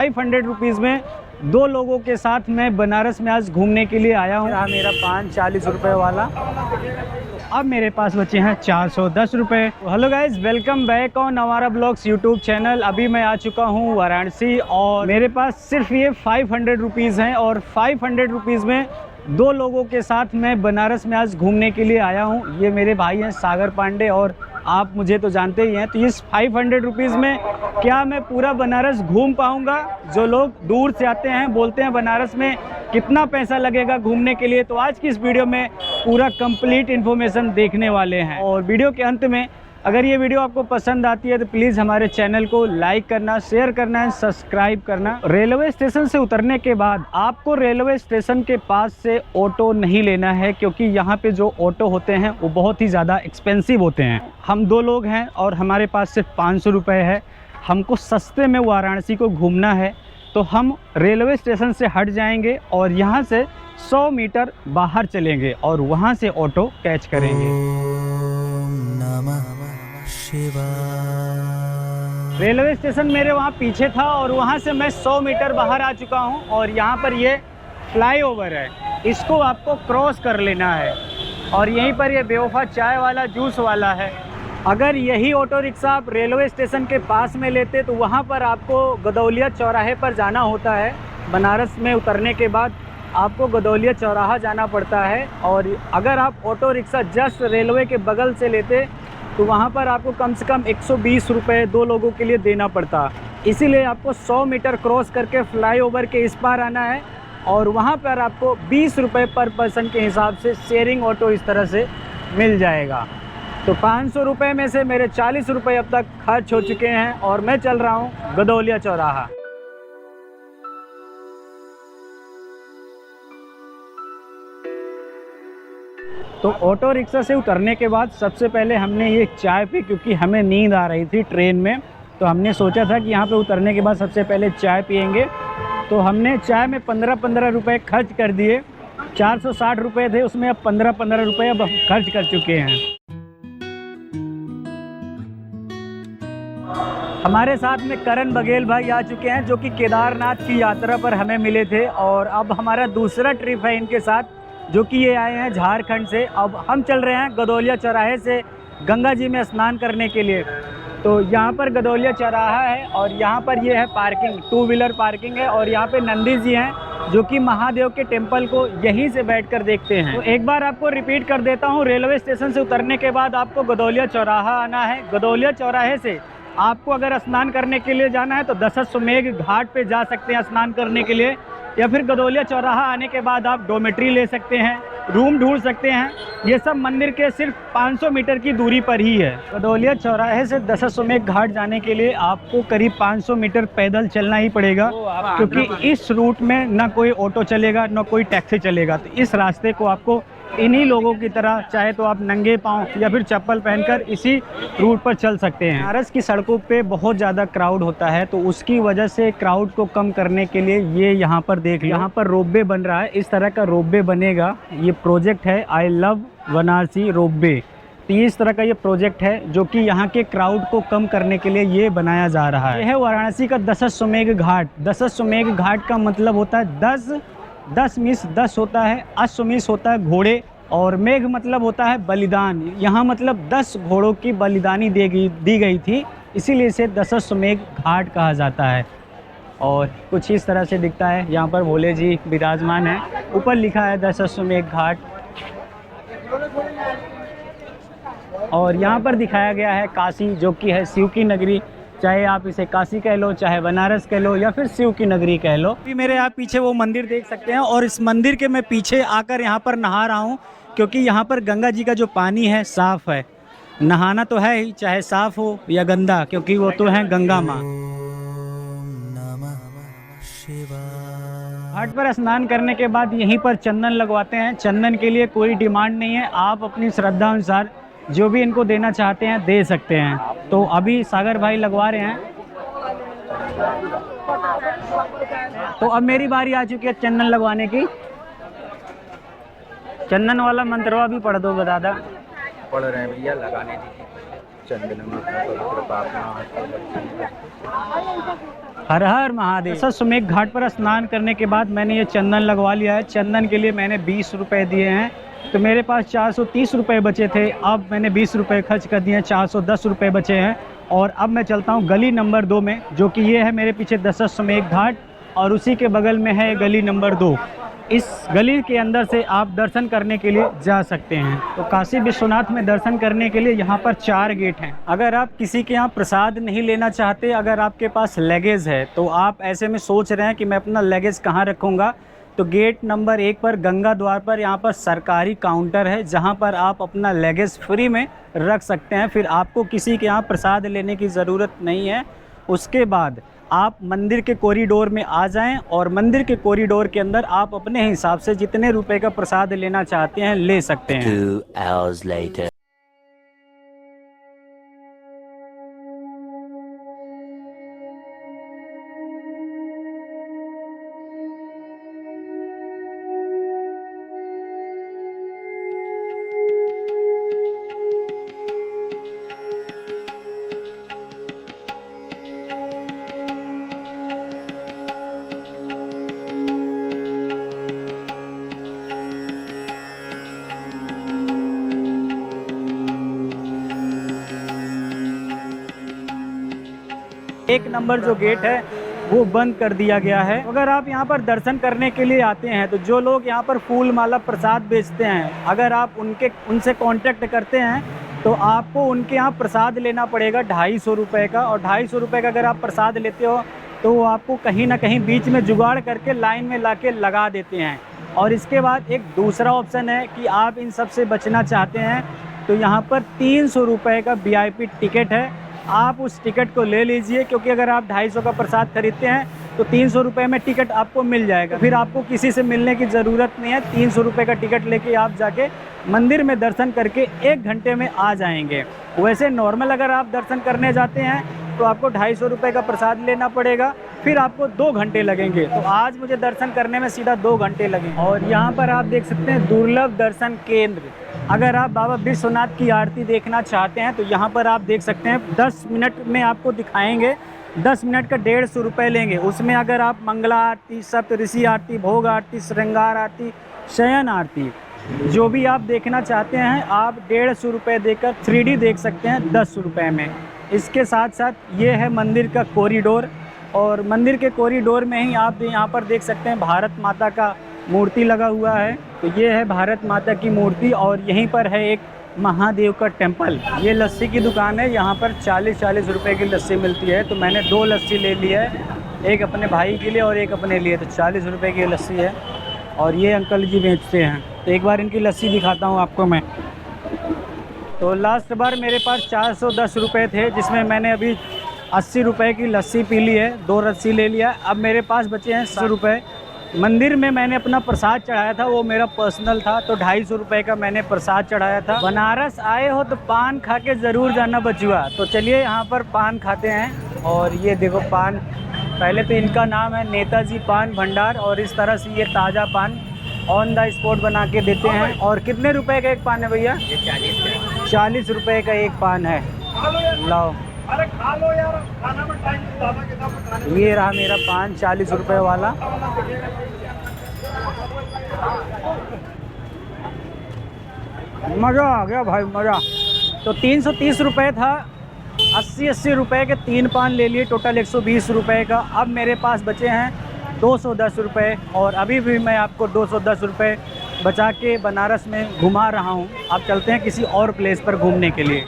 500 rupees में 2 लोगों के साथ मैं बनारस में आज घूमने के लिए आया हूँ। मेरा पान 40 रुपये वाला, अब मेरे पास बचे हैं 410 रुपये। Hello guys, welcome back on हमारा ब्लॉग्स यूट्यूब चैनल। अभी मैं आ चुका हूँ वाराणसी और मेरे पास सिर्फ ये 500 रुपीज़ हैं और 500 रुपीज़ में 2 लोगों के साथ मैं बनारस में आज घूमने के लिए आया हूँ। ये मेरे भाई हैं सागर पांडे और आप मुझे तो जानते ही हैं। तो इस 500 रुपीज़ में क्या मैं पूरा बनारस घूम पाऊँगा? जो लोग दूर से आते हैं बोलते हैं बनारस में कितना पैसा लगेगा घूमने के लिए, तो आज की इस वीडियो में पूरा कंप्लीट इन्फॉर्मेशन देखने वाले हैं। और वीडियो के अंत में अगर ये वीडियो आपको पसंद आती है तो प्लीज़ हमारे चैनल को लाइक करना, शेयर करना एंड सब्सक्राइब करना। रेलवे स्टेशन से उतरने के बाद आपको रेलवे स्टेशन के पास से ऑटो नहीं लेना है, क्योंकि यहाँ पे जो ऑटो होते हैं वो बहुत ही ज़्यादा एक्सपेंसिव होते हैं। हम 2 लोग हैं और हमारे पास सिर्फ 500 रुपये है। हमको सस्ते में वाराणसी को घूमना है, तो हम रेलवे स्टेशन से हट जाएंगे और यहाँ से 100 मीटर बाहर चलेंगे और वहाँ से ऑटो कैच करेंगे। रेलवे स्टेशन मेरे वहाँ पीछे था और वहाँ से मैं 100 मीटर बाहर आ चुका हूँ और यहाँ पर ये फ्लाईओवर है, इसको आपको क्रॉस कर लेना है। और यहीं पर ये बेवफा चाय वाला, जूस वाला है। अगर यही ऑटो रिक्शा आप रेलवे स्टेशन के पास में लेते तो वहाँ पर आपको गदौलिया चौराहे पर जाना होता है। बनारस में उतरने के बाद आपको गदौलिया चौराहा जाना पड़ता है। और अगर आप ऑटो रिक्शा जस्ट रेलवे के बगल से लेते तो वहाँ पर आपको कम से कम 120 रुपये 2 लोगों के लिए देना पड़ता। इसीलिए आपको 100 मीटर क्रॉस करके फ्लाईओवर के इस पार आना है और वहाँ पर आपको 20 रुपये पर पर्सन के हिसाब से शेयरिंग ऑटो इस तरह से मिल जाएगा। तो 500 रुपये में से मेरे 40 रुपये अब तक खर्च हो चुके हैं और मैं चल रहा हूँ गदौलिया चौराहा। तो ऑटो रिक्शा से उतरने के बाद सबसे पहले हमने ये चाय पी, क्योंकि हमें नींद आ रही थी ट्रेन में। तो हमने सोचा था कि यहाँ पे उतरने के बाद सबसे पहले चाय पियेंगे। तो हमने चाय में 15-15 रुपये खर्च कर दिए। 460 रुपये थे उसमें, अब 15-15 रुपये अब खर्च कर चुके हैं। हमारे साथ में करण बघेल भाई आ चुके हैं, जो कि केदारनाथ की यात्रा पर हमें मिले थे और अब हमारा दूसरा ट्रिप है इनके साथ, जो कि ये आए हैं झारखंड से। अब हम चल रहे हैं गदौलिया चौराहे से गंगा जी में स्नान करने के लिए। तो यहाँ पर गदौलिया चौराहा है और यहाँ पर ये है पार्किंग, 2 व्हीलर पार्किंग है। और यहाँ पे नंदी जी हैं जो कि महादेव के टेम्पल को यहीं से बैठकर देखते हैं। तो एक बार आपको रिपीट कर देता हूँ, रेलवे स्टेशन से उतरने के बाद आपको गदौलिया चौराहा आना है। गदौलिया चौराहे से आपको अगर स्नान करने के लिए जाना है तो दशाश्वमेध घाट पे जा सकते हैं स्नान करने के लिए, या फिर गदौलिया चौराहा आने के बाद आप डोमेट्री ले सकते हैं, रूम ढूंढ सकते हैं। ये सब मंदिर के सिर्फ 500 मीटर की दूरी पर ही है। गदौलिया चौराहे से दशाश्वमेध घाट जाने के लिए आपको करीब 500 मीटर पैदल चलना ही पड़ेगा, क्योंकि इस रूट में ना कोई ऑटो चलेगा ना कोई टैक्सी चलेगा। तो इस रास्ते को आपको इन्हीं लोगों की तरह, चाहे तो आप नंगे पांव या फिर चप्पल पहनकर इसी रूट पर चल सकते हैं। बनारस की सड़कों पे बहुत ज़्यादा क्राउड होता है, तो उसकी वजह से क्राउड को कम करने के लिए ये यहाँ पर देख लो, यहाँ पर रोपवे बन रहा है। इस तरह का रोपवे बनेगा। ये प्रोजेक्ट है आई लव बनारसी रोपवे। तो इस तरह का ये प्रोजेक्ट है जो कि यहाँ के क्राउड को कम करने के लिए ये बनाया जा रहा है। यह है वाराणसी का दशाश्वमेध घाट। दशाश्वमेध घाट का मतलब होता है 10 मीन्स 10 होता है, अश्वमीस होता है घोड़े, और मेघ मतलब होता है बलिदान। यहाँ मतलब 10 घोड़ों की बलिदानी दी गई थी, इसीलिए इसे दशाश्वमेध घाट कहा जाता है। और कुछ इस तरह से दिखता है। यहाँ पर भोले जी विराजमान है, ऊपर लिखा है दशाश्वमेध घाट। और यहाँ पर दिखाया गया है काशी, जो कि है शिव की नगरी। चाहे आप इसे काशी कह लो, चाहे बनारस कह लो, या फिर शिव की नगरी कह लो। अभी मेरे आप पीछे वो मंदिर देख सकते हैं और इस मंदिर के मैं पीछे आकर यहाँ पर नहा रहा हूँ, क्योंकि यहाँ पर गंगा जी का जो पानी है साफ है। नहाना तो है ही, चाहे साफ हो या गंदा, क्योंकि वो तो है गंगा माँ। घाट पर स्नान करने के बाद यहीं पर चंदन लगवाते हैं। चंदन के लिए कोई डिमांड नहीं है, आप अपनी श्रद्धा अनुसार जो भी इनको देना चाहते हैं दे सकते हैं। तो अभी सागर भाई लगवा रहे हैं। तो अब मेरी बारी आ चुकी है चंदन लगवाने की। चंदन वाला मंत्रवा भी पढ़ दो दादा। पढ़ रहे हैं भैया, लगाने दीजिए। चंदन हर हर महादेव। दशाश्वमेध घाट पर स्नान करने के बाद मैंने ये चंदन लगवा लिया है। चंदन के लिए मैंने 20 रुपये दिए हैं, तो मेरे पास 430 रुपये बचे थे। अब मैंने 20 रुपये खर्च कर दिए हैं, 410 रुपये बचे हैं। और अब मैं चलता हूँ गली नंबर 2 में, जो कि ये है मेरे पीछे दशाश्वमेध घाट, और उसी के बगल में है गली नंबर 2। इस गली के अंदर से आप दर्शन करने के लिए जा सकते हैं। तो काशी विश्वनाथ में दर्शन करने के लिए यहाँ पर 4 गेट हैं। अगर आप किसी के यहाँ प्रसाद नहीं लेना चाहते, अगर आपके पास लगेज है, तो आप ऐसे में सोच रहे हैं कि मैं अपना लगेज कहाँ रखूँगा, तो गेट नंबर 1 पर गंगा द्वार पर यहाँ पर सरकारी काउंटर है, जहाँ पर आप अपना लगेज फ्री में रख सकते हैं। फिर आपको किसी के यहाँ प्रसाद लेने की ज़रूरत नहीं है। उसके बाद आप मंदिर के कॉरिडोर में आ जाएं, और मंदिर के कॉरिडोर के अंदर आप अपने हिसाब से जितने रुपए का प्रसाद लेना चाहते हैं ले सकते हैं। 2 hours later. एक नंबर जो गेट है वो बंद कर दिया गया है। अगर आप यहाँ पर दर्शन करने के लिए आते हैं, तो जो लोग यहाँ पर फूल माला प्रसाद बेचते हैं, अगर आप उनसे कांटेक्ट करते हैं, तो आपको उनके यहाँ प्रसाद लेना पड़ेगा 250 रुपये का। और 250 रुपये का अगर आप प्रसाद लेते हो, तो वो आपको कहीं ना कहीं बीच में जुगाड़ करके लाइन में ला के लगा देते हैं। और इसके बाद एक दूसरा ऑप्शन है कि आप इन सब से बचना चाहते हैं, तो यहाँ पर 300 रुपये का VIP टिकट है। आप उस टिकट को ले लीजिए, क्योंकि अगर आप 250 का प्रसाद खरीदते हैं तो 300 रुपये में टिकट आपको मिल जाएगा। फिर आपको किसी से मिलने की ज़रूरत नहीं है। 300 रुपये का टिकट लेके आप जाके मंदिर में दर्शन करके 1 घंटे में आ जाएंगे। वैसे नॉर्मल अगर आप दर्शन करने जाते हैं तो आपको 250 रुपये का प्रसाद लेना पड़ेगा, फिर आपको 2 घंटे लगेंगे। तो आज मुझे दर्शन करने में सीधा 2 घंटे लगे। और यहाँ पर आप देख सकते हैं दुर्लभ दर्शन केंद्र। अगर आप बाबा विश्वनाथ की आरती देखना चाहते हैं, तो यहाँ पर आप देख सकते हैं 10 मिनट में आपको दिखाएंगे। 10 मिनट का 150 रुपये लेंगे। उसमें अगर आप मंगला आरती, सप्तऋषि आरती, भोग आरती, श्रृंगार आरती, शयन आरती, जो भी आप देखना चाहते हैं, आप 150 रुपये देकर 3D देख सकते हैं 10 रुपये में। इसके साथ साथ ये है मंदिर का कॉरिडोर, और मंदिर के कॉरिडोर में ही आप यहाँ पर देख सकते हैं भारत माता का मूर्ति लगा हुआ है। तो ये है भारत माता की मूर्ति, और यहीं पर है एक महादेव का टेम्पल। ये लस्सी की दुकान है, यहाँ पर 40-40 रुपए की लस्सी मिलती है। तो मैंने 2 लस्सी ले ली है, एक अपने भाई के लिए और एक अपने लिए। तो 40 रुपए की लस्सी है, और ये अंकल जी बेचते हैं। तो एक बार इनकी लस्सी दिखाता हूँ आपको मैं। तो लास्ट बार मेरे पास 410 रुपये थे, जिसमें मैंने अभी 80 रुपये की लस्सी पी ली है, 2 लस्सी ले लिया। अब मेरे पास बचे हैं 100 रुपये। मंदिर में मैंने अपना प्रसाद चढ़ाया था, वो मेरा पर्सनल था, तो 250 रुपये का मैंने प्रसाद चढ़ाया था। बनारस आए हो तो पान खा के ज़रूर जाना बचुआ। तो चलिए यहाँ पर पान खाते हैं। और ये देखो पान, पहले तो इनका नाम है नेताजी पान भंडार, और इस तरह से ये ताज़ा पान ऑन द स्पॉट बना के देते हैं। और कितने रुपए का एक पान है भैया? 40 रुपये का एक पान है। लाओ, अरे खा लो यार, खाना में टाइम ज़्यादा कितना। ये रहा मेरा पान 40 रुपये वाला। मज़ा आ गया भाई, मज़ा। तो 330 रुपये था, 80-80 रुपये के 3 पान ले लिए, टोटल 120 रुपये का। अब मेरे पास बचे हैं 210 रुपये, और अभी भी मैं आपको 210 रुपये बचा के बनारस में घुमा रहा हूँ। अब चलते हैं किसी और प्लेस पर घूमने के लिए।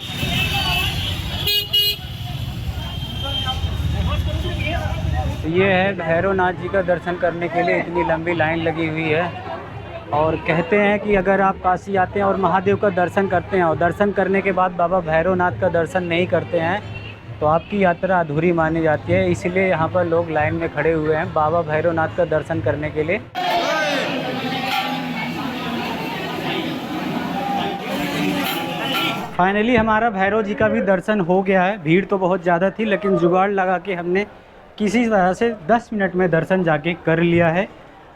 ये है भैरवनाथ जी का दर्शन करने के लिए इतनी लंबी लाइन लगी हुई है। और कहते हैं कि अगर आप काशी आते हैं और महादेव का दर्शन करते हैं, और दर्शन करने के बाद बाबा भैरवनाथ का दर्शन नहीं करते हैं, तो आपकी यात्रा अधूरी मानी जाती है। इसलिए यहाँ पर लोग लाइन में खड़े हुए हैं बाबा भैरवनाथ का दर्शन करने के लिए। फाइनली हमारा भैरव जी का भी दर्शन हो गया है। भीड़ तो बहुत ज़्यादा थी, लेकिन जुगाड़ लगा के हमने किसी तरह से 10 मिनट में दर्शन जाके कर लिया है।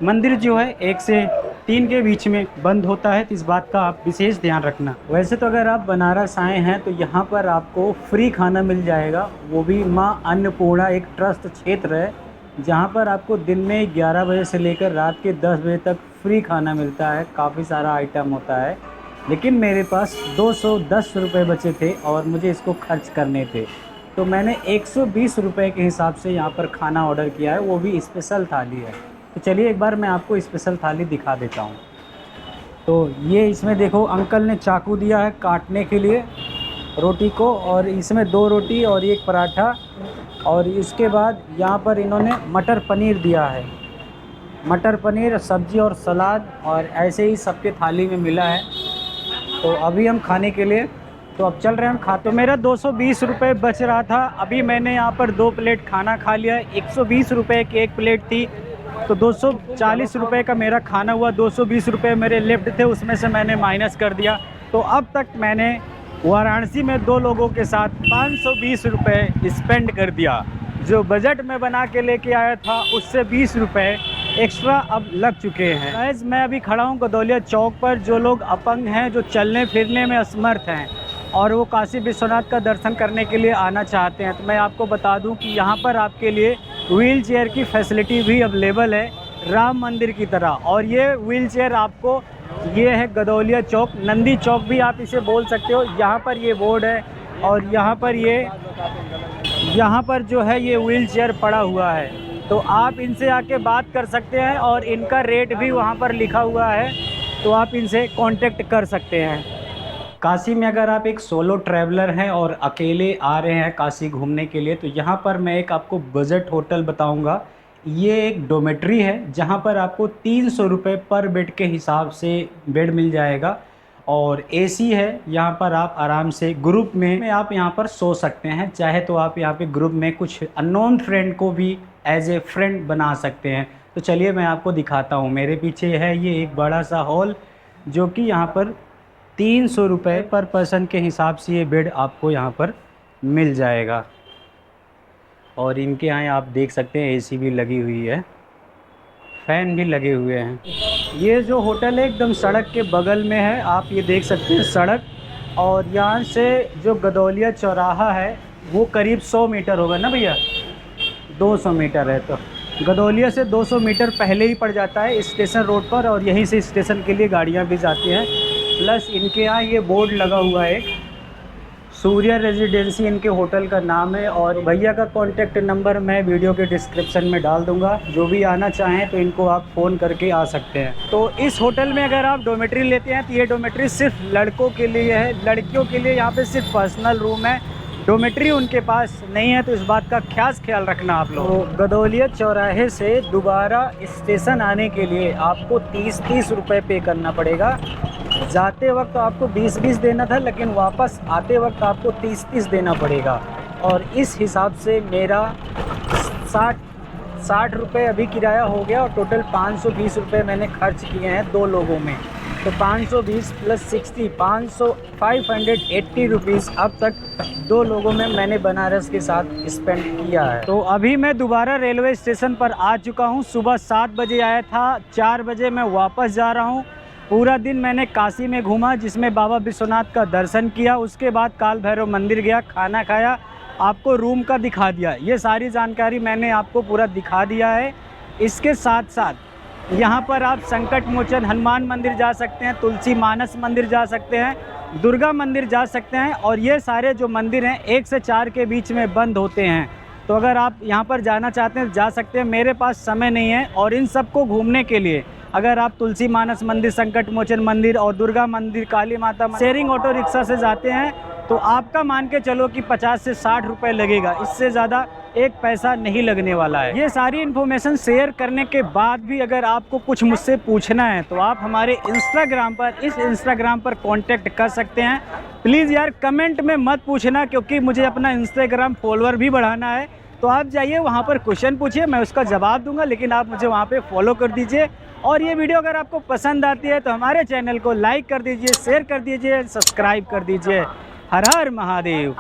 मंदिर जो है 1 से 3 के बीच में बंद होता है, तो इस बात का आप विशेष ध्यान रखना। वैसे तो अगर आप बनारस आए हैं तो यहाँ पर आपको फ्री खाना मिल जाएगा, वो भी माँ अन्नपूर्णा एक ट्रस्ट क्षेत्र है जहाँ पर आपको दिन में 11 बजे से लेकर रात के 10 बजे तक फ्री खाना मिलता है। काफ़ी सारा आइटम होता है, लेकिन मेरे पास 210 रुपये बचे थे और मुझे इसको खर्च करने थे, तो मैंने 120 रुपये के हिसाब से यहाँ पर खाना ऑर्डर किया है, वो भी स्पेशल थाली है। तो चलिए एक बार मैं आपको स्पेशल थाली दिखा देता हूँ। तो ये इसमें देखो अंकल ने चाकू दिया है काटने के लिए रोटी को, और इसमें 2 रोटी और 1 पराठा, और इसके बाद यहाँ पर इन्होंने मटर पनीर दिया है, मटर पनीर, सब्जी और सलाद, और ऐसे ही सबके थाली में मिला है। तो अभी हम खाने के लिए तो अब चल रहे हैं हम खा। तो मेरा 220 रुपये बच रहा था, अभी मैंने यहाँ पर 2 प्लेट खाना खा लिया। 120 रुपये की 1 प्लेट थी, तो 240 रुपये का मेरा खाना हुआ। 220 रुपये मेरे लेफ्ट थे, उसमें से मैंने माइनस कर दिया। तो अब तक मैंने वाराणसी में 2 लोगों के साथ 520 रुपये स्पेंड कर दिया। जो बजट में बना के लेके आया था उससे 20 रुपये एक्स्ट्रा अब लग चुके हैं। गाइस मैं अभी खड़ा हूँ गदौलिया चौक पर। जो लोग अपंग हैं, जो चलने फिरने में असमर्थ हैं और वो काशी विश्वनाथ का दर्शन करने के लिए आना चाहते हैं, तो मैं आपको बता दूं कि यहाँ पर आपके लिए व्हील चेयर की फैसिलिटी भी अवेलेबल है, राम मंदिर की तरह। और ये व्हील चेयर आपको, ये है गदौलिया चौक, नंदी चौक भी आप इसे बोल सकते हो। यहाँ पर ये बोर्ड है और यहाँ पर जो है ये व्हील चेयर पड़ा हुआ है, तो आप इनसे आके बात कर सकते हैं और इनका रेट भी वहाँ पर लिखा हुआ है, तो आप इनसे कांटेक्ट कर सकते हैं। काशी में अगर आप एक सोलो ट्रैवलर हैं और अकेले आ रहे हैं काशी घूमने के लिए, तो यहाँ पर मैं एक आपको बजट होटल बताऊँगा। ये एक डोमेट्री है जहाँ पर आपको 300 रुपये पर बेड के हिसाब से बेड मिल जाएगा, और एसी है। यहाँ पर आप आराम से ग्रुप में आप यहाँ पर सो सकते हैं। चाहे तो आप यहाँ पे ग्रुप में कुछ अननोन फ्रेंड को भी एज ए फ्रेंड बना सकते हैं। तो चलिए मैं आपको दिखाता हूँ। मेरे पीछे है ये एक बड़ा सा हॉल, जो कि यहाँ पर 300 रुपये पर पर्सन के हिसाब से ये बेड आपको यहाँ पर मिल जाएगा। और इनके यहाँ आप देख सकते हैं एसी भी लगी हुई है, फ़ैन भी लगे हुए हैं। ये जो होटल है एकदम सड़क के बगल में है, आप ये देख सकते हैं सड़क। और यहाँ से जो गदौलिया चौराहा है वो करीब 100 मीटर होगा ना भैया, 200 मीटर है। तो गदौलिया से 200 मीटर पहले ही पड़ जाता है स्टेशन रोड पर, और यहीं से स्टेशन के लिए गाड़ियाँ भी जाती हैं। प्लस इनके यहाँ ये बोर्ड लगा हुआ है, सूर्या रेजिडेंसी इनके होटल का नाम है। और भैया का कॉन्टैक्ट नंबर मैं वीडियो के डिस्क्रिप्शन में डाल दूंगा, जो भी आना चाहें तो इनको आप फ़ोन करके आ सकते हैं। तो इस होटल में अगर आप डोमेट्री लेते हैं तो ये डोमेट्री सिर्फ लड़कों के लिए है, लड़कियों के लिए यहाँ पे सिर्फ पर्सनल रूम है, डोमेट्री उनके पास नहीं है। तो इस बात का खास ख्याल रखना आप लोग। तो गदौलिया चौराहे से दोबारा स्टेशन आने के लिए आपको 30 रुपये पे करना पड़ेगा। जाते वक्त तो आपको 20 देना था, लेकिन वापस आते वक्त आपको 30 देना पड़ेगा। और इस हिसाब से मेरा 60 रुपये अभी किराया हो गया, और टोटल 520 रुपये मैंने खर्च किए हैं 2 लोगों में। तो 520 + 60 580 रुपीज़ अब तक 2 लोगों में मैंने बनारस के साथ स्पेंड किया है। तो अभी मैं दोबारा रेलवे स्टेशन पर आ चुका हूँ। सुबह 7 बजे आया था, 4 बजे मैं वापस जा रहा हूँ। पूरा दिन मैंने काशी में घूमा, जिसमें बाबा विश्वनाथ का दर्शन किया। उसके बाद काल भैरव मंदिर गया, खाना खाया, आपको रूम का दिखा दिया। ये सारी जानकारी मैंने आपको पूरा दिखा दिया है। इसके साथ साथ यहाँ पर आप संकट मोचन हनुमान मंदिर जा सकते हैं, तुलसी मानस मंदिर जा सकते हैं, दुर्गा मंदिर जा सकते हैं। और ये सारे जो मंदिर हैं 1 से 4 के बीच में बंद होते हैं। तो अगर आप यहाँ पर जाना चाहते हैं जा सकते हैं। मेरे पास समय नहीं है, और इन सबको घूमने के लिए अगर आप तुलसी मानस मंदिर, संकट मोचन मंदिर और दुर्गा मंदिर, काली माता मंदिर शेयरिंग ऑटो रिक्शा से जाते हैं तो आपका मान के चलो कि 50 से 60 रुपये लगेगा। इससे ज़्यादा 1 पैसा नहीं लगने वाला है। ये सारी इन्फॉर्मेशन शेयर करने के बाद भी अगर आपको कुछ मुझसे पूछना है तो आप हमारे इंस्टाग्राम पर, इस इंस्टाग्राम पर कांटेक्ट कर सकते हैं। प्लीज़ यार कमेंट में मत पूछना, क्योंकि मुझे अपना इंस्टाग्राम फॉलोअर भी बढ़ाना है। तो आप जाइए वहाँ पर क्वेश्चन पूछिए, मैं उसका जवाब दूंगा, लेकिन आप मुझे वहाँ पे फॉलो कर दीजिए। और ये वीडियो अगर आपको पसंद आती है तो हमारे चैनल को लाइक कर दीजिए, शेयर कर दीजिए, सब्सक्राइब कर दीजिए। हर हर महादेव।